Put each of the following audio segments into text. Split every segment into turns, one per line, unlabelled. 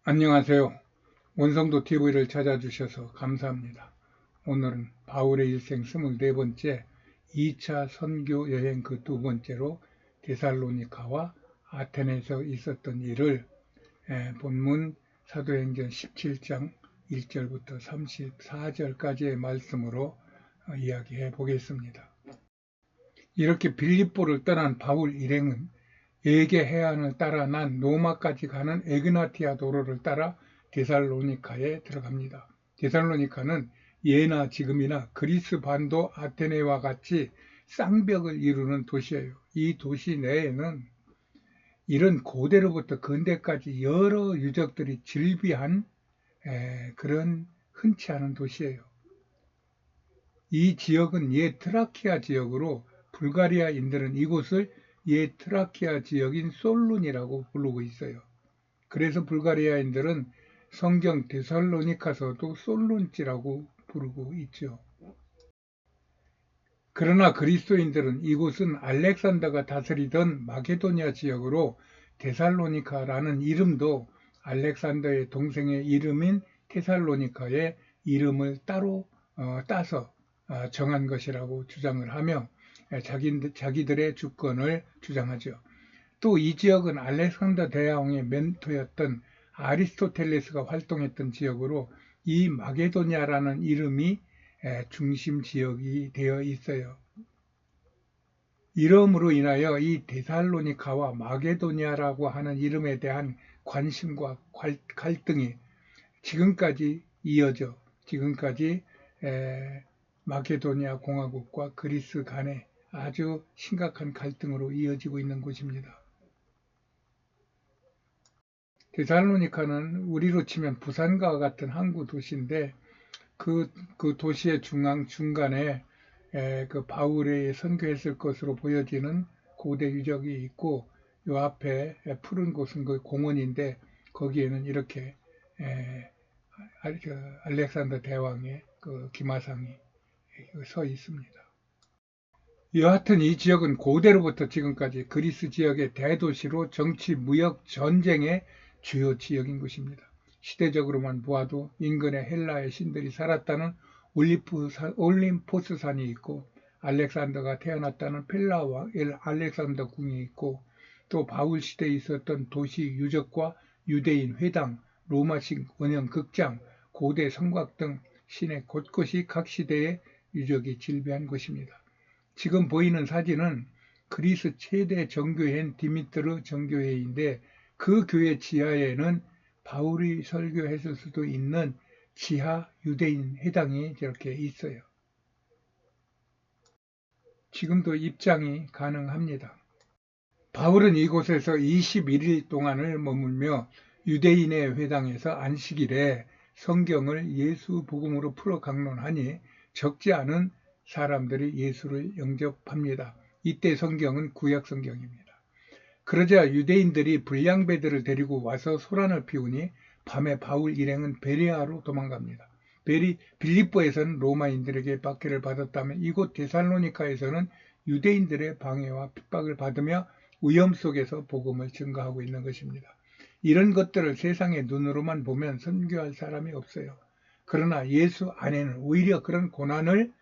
안녕하세요. 원성도 TV를 찾아주셔서 감사합니다. 오늘은 바울의 일생 24번째 2차 선교 여행 그 두 번째로 데살로니카와 아테네에서 있었던 일을 본문 사도행전 17장 1절부터 34절까지의 말씀으로 이야기해 보겠습니다. 이렇게 빌립보를 떠난 바울 일행은 에게 해안을 따라 난 로마까지 가는 에그나티아 도로를 따라 데살로니카에 들어갑니다. 데살로니카는 예나 지금이나 그리스 반도 아테네와 같이 쌍벽을 이루는 도시예요. 이 도시 내에는 이런 고대로부터 근대까지 여러 유적들이 즐비한 그런 흔치 않은 도시예요. 이 지역은 옛 트라키아 지역으로 불가리아인들은 이곳을 옛 트라키아 지역인 솔룬이라고 부르고 있어요. 그래서 불가리아인들은 성경 데살로니카서도 솔룬지라고 부르고 있죠. 그러나 그리스도인들은 이곳은 알렉산더가 다스리던 마게도니아 지역으로 데살로니카라는 이름도 알렉산더의 동생의 이름인 테살로니카의 이름을 따로 따서 정한 것이라고 주장을 하며 자기들의 주권을 주장하죠. 또 이 지역은 알렉산더 대왕의 멘토였던 아리스토텔레스가 활동했던 지역으로 이 마게도니아라는 이름이 중심 지역이 되어 있어요. 이름으로 인하여 이 데살로니카와 마게도니아라고 하는 이름에 대한 관심과 갈등이 지금까지 이어져 지금까지 마게도니아 공화국과 그리스 간에 아주 심각한 갈등으로 이어지고 있는 곳입니다. 데살로니카는 우리로 치면 부산과 같은 항구 도시인데 그 도시의 중간에 그 바울이 선교했을 것으로 보여지는 고대 유적이 있고 요 앞에 푸른 곳은 그 공원인데 거기에는 이렇게 알렉산더 대왕의 그 기마상이 서 있습니다. 여하튼 이 지역은 고대로부터 지금까지 그리스 지역의 대도시로 정치, 무역, 전쟁의 주요 지역인 것입니다. 시대적으로만 보아도 인근에 헬라의 신들이 살았다는 올림포스산이 있고 알렉산더가 태어났다는 펠라와 알렉산더 궁이 있고 또 바울 시대에 있었던 도시 유적과 유대인 회당, 로마식 원형 극장, 고대 성곽 등 시내 곳곳이 각 시대의 유적이 질비한 곳입니다. 지금 보이는 사진은 그리스 최대 정교회인 디미트르 정교회인데 그 교회 지하에는 바울이 설교했을 수도 있는 지하 유대인 회당이 저렇게 있어요. 지금도 입장이 가능합니다. 바울은 이곳에서 21일 동안을 머물며 유대인의 회당에서 안식일에 성경을 예수 복음으로 풀어 강론하니 적지 않은 사람들이 예수를 영접합니다. 이때 성경은 구약 성경입니다. 그러자 유대인들이 불량배들을 데리고 와서 소란을 피우니 밤에 바울 일행은 베레아로 도망갑니다. 빌립보에서는 로마인들에게 박해를 받았다면 이곳 데살로니카에서는 유대인들의 방해와 핍박을 받으며 위험 속에서 복음을 증거하고 있는 것입니다. 이런 것들을 세상의 눈으로만 보면 선교할 사람이 없어요. 그러나 예수 안에는 오히려 그런 고난을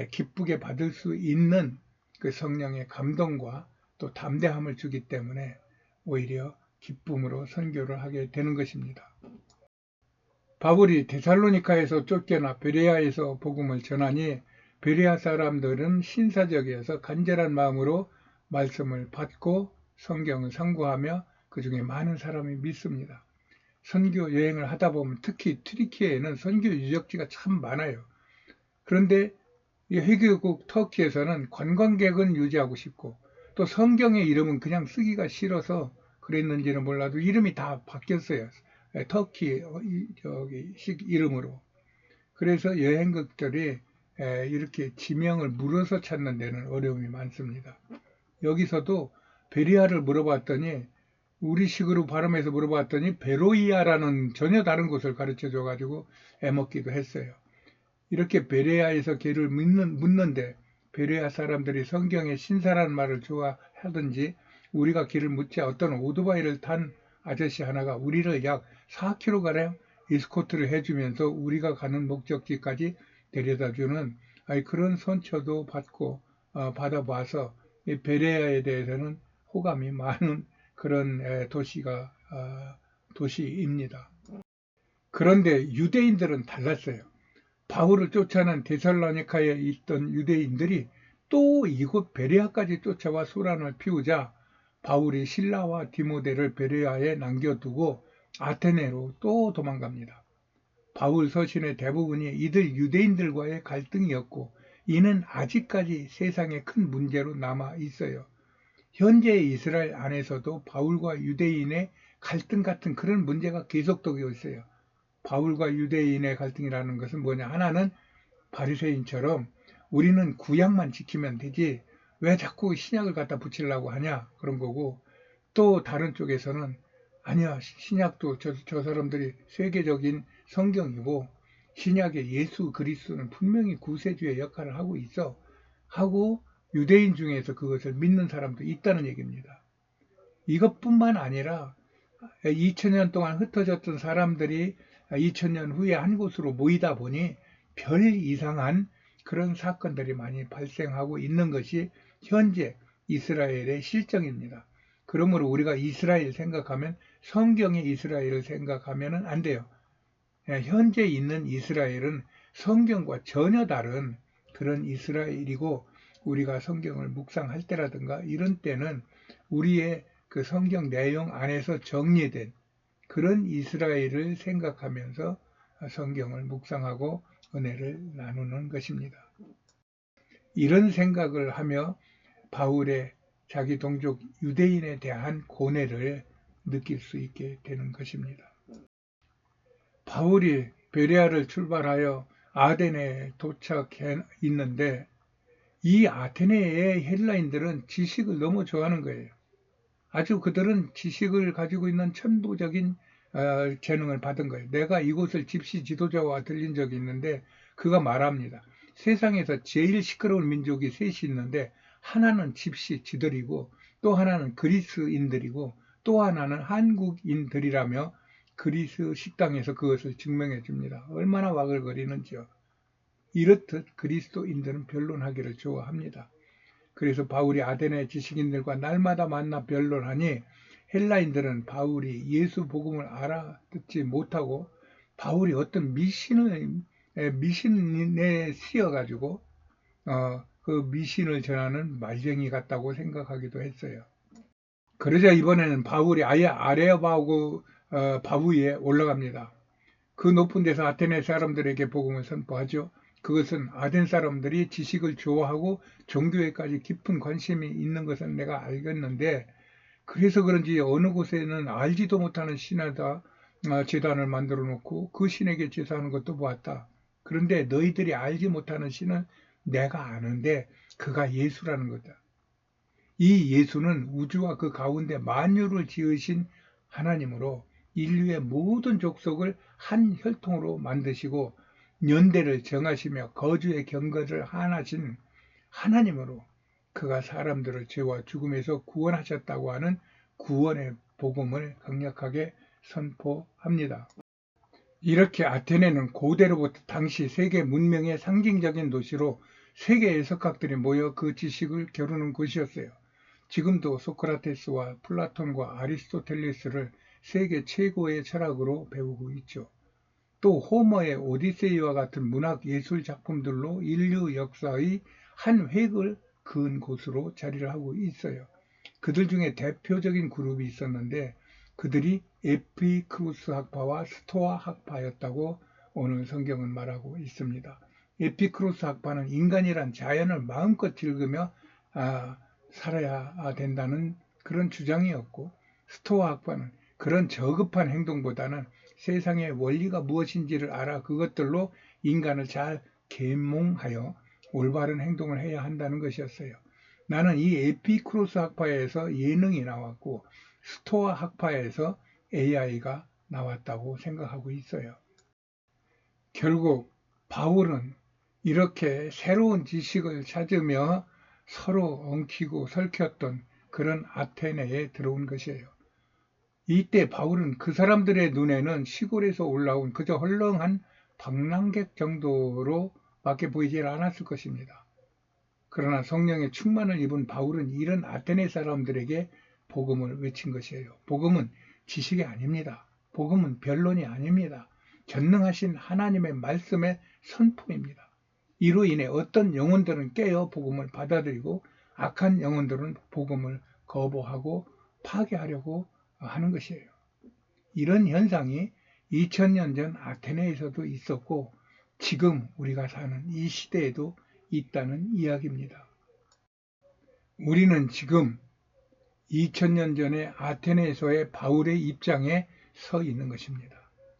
기쁘게 받을 수 있는 그 성령의 감동과 또 담대함을 주기 때문에 오히려 기쁨으로 선교를 하게 되는 것입니다. 바울이 데살로니카에서 쫓겨나 베레아에서 복음을 전하니 베레아 사람들은 신사적이어서 간절한 마음으로 말씀을 받고 성경을 상고하며 그 중에 많은 사람이 믿습니다. 선교 여행을 하다 보면 특히 튀르키예에는 선교 유적지가 참 많아요. 그런데 이 회교국 터키에서는 관광객은 유지하고 싶고 또 성경의 이름은 그냥 쓰기가 싫어서 그랬는지는 몰라도 이름이 다 바뀌었어요. 터키식 이름으로. 그래서 여행객들이 이렇게 지명을 물어서 찾는 데는 어려움이 많습니다. 여기서도 베리아를 물어봤더니 우리식으로 발음해서 물어봤더니 베로이아라는 전혀 다른 곳을 가르쳐줘 가지고 애먹기도 했어요. 이렇게 베레아에서 길을 묻는데 베레아 사람들이 성경에 신사라는 말을 좋아하든지 우리가 길을 묻자 어떤 오토바이를 탄 아저씨 하나가 우리를 약 4km가량 에스코트를 해주면서 우리가 가는 목적지까지 데려다주는 그런 선처도 받아봐서 이 베레아에 대해서는 호감이 많은 그런 도시입니다. 그런데 유대인들은 달랐어요. 바울을 쫓아낸 데살로니카에 있던 유대인들이 또 이곳 베레아까지 쫓아와 소란을 피우자 바울이 실라와 디모데를 베레아에 남겨두고 아테네로 또 도망갑니다. 바울 서신의 대부분이 이들 유대인들과의 갈등이었고 이는 아직까지 세상에 큰 문제로 남아 있어요. 현재의 이스라엘 안에서도 바울과 유대인의 갈등 같은 그런 문제가 계속되고 있어요. 바울과 유대인의 갈등이라는 것은 뭐냐? 하나는 바리새인처럼 우리는 구약만 지키면 되지 왜 자꾸 신약을 갖다 붙이려고 하냐? 그런 거고, 또 다른 쪽에서는 아니야, 신약도 저 사람들이 세계적인 성경이고 신약의 예수 그리스도는 분명히 구세주의 역할을 하고 있어 하고 유대인 중에서 그것을 믿는 사람도 있다는 얘기입니다. 이것뿐만 아니라 2000년 동안 흩어졌던 사람들이 2000년 후에 한 곳으로 모이다 보니 별 이상한 그런 사건들이 많이 발생하고 있는 것이 현재 이스라엘의 실정입니다. 그러므로 우리가 이스라엘 생각하면 성경의 이스라엘을 생각하면 안 돼요. 현재 있는 이스라엘은 성경과 전혀 다른 그런 이스라엘이고 우리가 성경을 묵상할 때라든가 이런 때는 우리의 그 성경 내용 안에서 정리된 그런 이스라엘을 생각하면서 성경을 묵상하고 은혜를 나누는 것입니다. 이런 생각을 하며 바울의 자기 동족 유대인에 대한 고뇌를 느낄 수 있게 되는 것입니다. 바울이 베레아를 출발하여 아테네에 도착해 있는데 이 아테네의 헬라인들은 지식을 너무 좋아하는 거예요. 아주 그들은 지식을 가지고 있는 천부적인 재능을 받은 거예요. 내가 이곳을 집시 지도자와 들린 적이 있는데 그가 말합니다. 세상에서 제일 시끄러운 민족이 셋이 있는데 하나는 집시 지들이고 또 하나는 그리스인들이고 또 하나는 한국인들이라며 그리스 식당에서 그것을 증명해 줍니다. 얼마나 와글거리는지요. 이렇듯 그리스도인들은 변론하기를 좋아합니다. 그래서 바울이 아테네 지식인들과 날마다 만나 변론하니 헬라인들은 바울이 예수 복음을 알아듣지 못하고 바울이 어떤 미신에 씌어가지고 그 미신을 전하는 말쟁이 같다고 생각하기도 했어요. 그러자 이번에는 바울이 아예 아레오바고 위에 올라갑니다. 그 높은 데서 아테네 사람들에게 복음을 선포하죠. 그것은 아덴 사람들이 지식을 좋아하고 종교에까지 깊은 관심이 있는 것은 내가 알겠는데 그래서 그런지 어느 곳에는 알지도 못하는 신에다 제단을 만들어 놓고 그 신에게 제사하는 것도 보았다. 그런데 너희들이 알지 못하는 신은 내가 아는데 그가 예수라는 거다. 이 예수는 우주와 그 가운데 만유를 지으신 하나님으로 인류의 모든 족속을 한 혈통으로 만드시고 연대를 정하시며 거주의 경거를 하나신 하나님으로 그가 사람들을 죄와 죽음에서 구원하셨다고 하는 구원의 복음을 강력하게 선포합니다. 이렇게 아테네는 고대로부터 당시 세계 문명의 상징적인 도시로 세계의 석학들이 모여 그 지식을 겨루는 곳이었어요. 지금도 소크라테스와 플라톤과 아리스토텔레스를 세계 최고의 철학으로 배우고 있죠. 또 호머의 오디세이와 같은 문학 예술 작품들로 인류 역사의 한 획을 그은 곳으로 자리를 하고 있어요. 그들 중에 대표적인 그룹이 있었는데 그들이 에피크루스 학파와 스토아 학파였다고 오늘 성경은 말하고 있습니다. 에피크루스 학파는 인간이란 자연을 마음껏 즐기며 살아야 된다는 그런 주장이었고 스토아 학파는 그런 저급한 행동보다는 세상의 원리가 무엇인지를 알아 그것들로 인간을 잘 계몽하여 올바른 행동을 해야 한다는 것이었어요. 나는 이 에피크로스 학파에서 예능이 나왔고 스토아 학파에서 AI가 나왔다고 생각하고 있어요. 결국 바울은 이렇게 새로운 지식을 찾으며 서로 엉키고 설켰던 그런 아테네에 들어온 것이에요. 이때 바울은 그 사람들의 눈에는 시골에서 올라온 그저 헐렁한 방랑객 정도로 밖에 보이질 않았을 것입니다. 그러나 성령의 충만을 입은 바울은 이런 아테네 사람들에게 복음을 외친 것이에요. 복음은 지식이 아닙니다. 복음은 변론이 아닙니다. 전능하신 하나님의 말씀의 선포입니다. 이로 인해 어떤 영혼들은 깨어 복음을 받아들이고 악한 영혼들은 복음을 거부하고 파괴하려고 하는 것이에요. 이런 현상이 2000년 전 아테네에서도 있었고 지금 우리가 사는 이 시대에도 있다는 이야기입니다. 우리는 지금 2000년 전에 아테네에서의 바울의 입장에 서 있는 것입니다.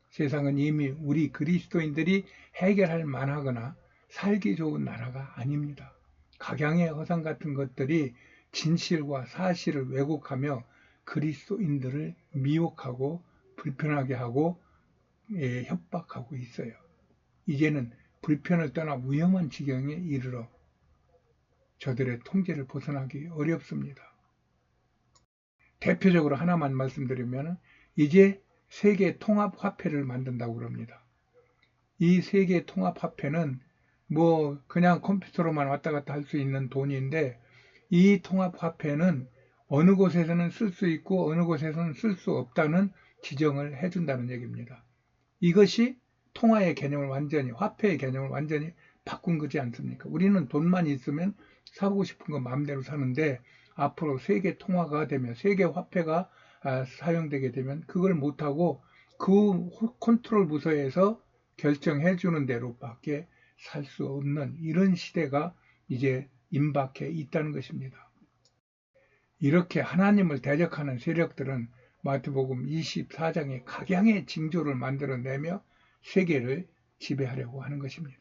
세상은 이미 우리 그리스도인들이 해결할 만하거나 살기 좋은 나라가 아닙니다. 각양의 허상 같은 것들이 진실과 사실을 왜곡하며 그리스도인들을 미혹하고 불편하게 하고 협박하고 있어요. 이제는 불편을 떠나 위험한 지경에 이르러 저들의 통제를 벗어나기 어렵습니다. 대표적으로 하나만 말씀드리면 이제 세계 통합 화폐를 만든다고 그럽니다. 이 세계 통합 화폐는 뭐 그냥 컴퓨터로만 왔다 갔다 할 수 있는 돈인데 이 통합 화폐는 어느 곳에서는 쓸 수 있고 어느 곳에서는 쓸 수 없다는 지정을 해준다는 얘기입니다. 이것이 통화의 개념을 완전히, 화폐의 개념을 완전히 바꾼 거지 않습니까? 우리는 돈만 있으면 사고 싶은 거 마음대로 사는데 앞으로 세계 통화가 되면, 세계 화폐가 사용되게 되면 그걸 못하고 그 컨트롤 부서에서 결정해 주는 대로밖에 살 수 없는 이런 시대가 이제 임박해 있다는 것입니다. 이렇게 하나님을 대적하는 세력들은 마태복음 24장에 각양의 징조를 만들어내며 세계를 지배하려고 하는 것입니다.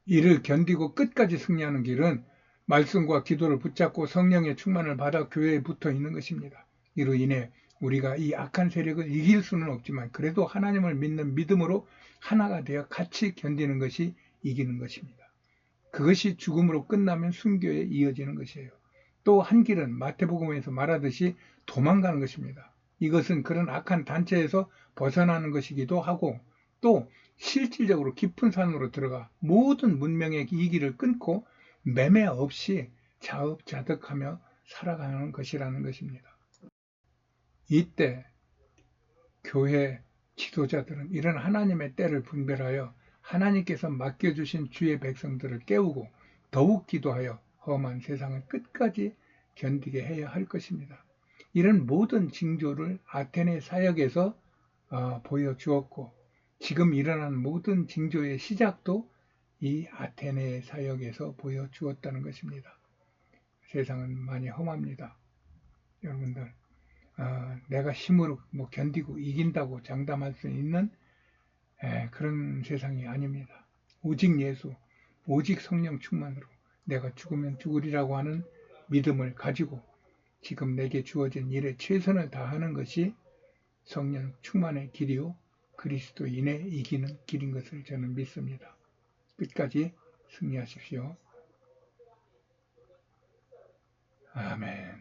이를 견디고 끝까지 승리하는 길은 말씀과 기도를 붙잡고 성령의 충만을 받아 교회에 붙어 있는 것입니다. 이로 인해 우리가 이 악한 세력을 이길 수는 없지만 그래도 하나님을 믿는 믿음으로 하나가 되어 같이 견디는 것이 이기는 것입니다. 그것이 죽음으로 끝나면 순교에 이어지는 것이에요. 또 한 길은 마태복음에서 말하듯이 도망가는 것입니다. 이것은 그런 악한 단체에서 벗어나는 것이기도 하고 또 실질적으로 깊은 산으로 들어가 모든 문명의 이기를 끊고 매매 없이 자업자득하며 살아가는 것이라는 것입니다. 이때 교회 지도자들은 이런 하나님의 때를 분별하여 하나님께서 맡겨주신 주의 백성들을 깨우고 더욱 기도하여 험한 세상을 끝까지 견디게 해야 할 것입니다. 이런 모든 징조를 아테네 사역에서 보여주었고 지금 일어난 모든 징조의 시작도 이 아테네 사역에서 보여주었다는 것입니다. 세상은 많이 험합니다. 여러분들 내가 힘으로 견디고 이긴다고 장담할 수 있는 그런 세상이 아닙니다. 오직 예수, 오직 성령 충만으로 내가 죽으면 죽으리라고 하는 믿음을 가지고 지금 내게 주어진 일에 최선을 다하는 것이 성령 충만의 길이요 그리스도인의 이기는 길인 것을 저는 믿습니다. 끝까지 승리하십시오. 아멘.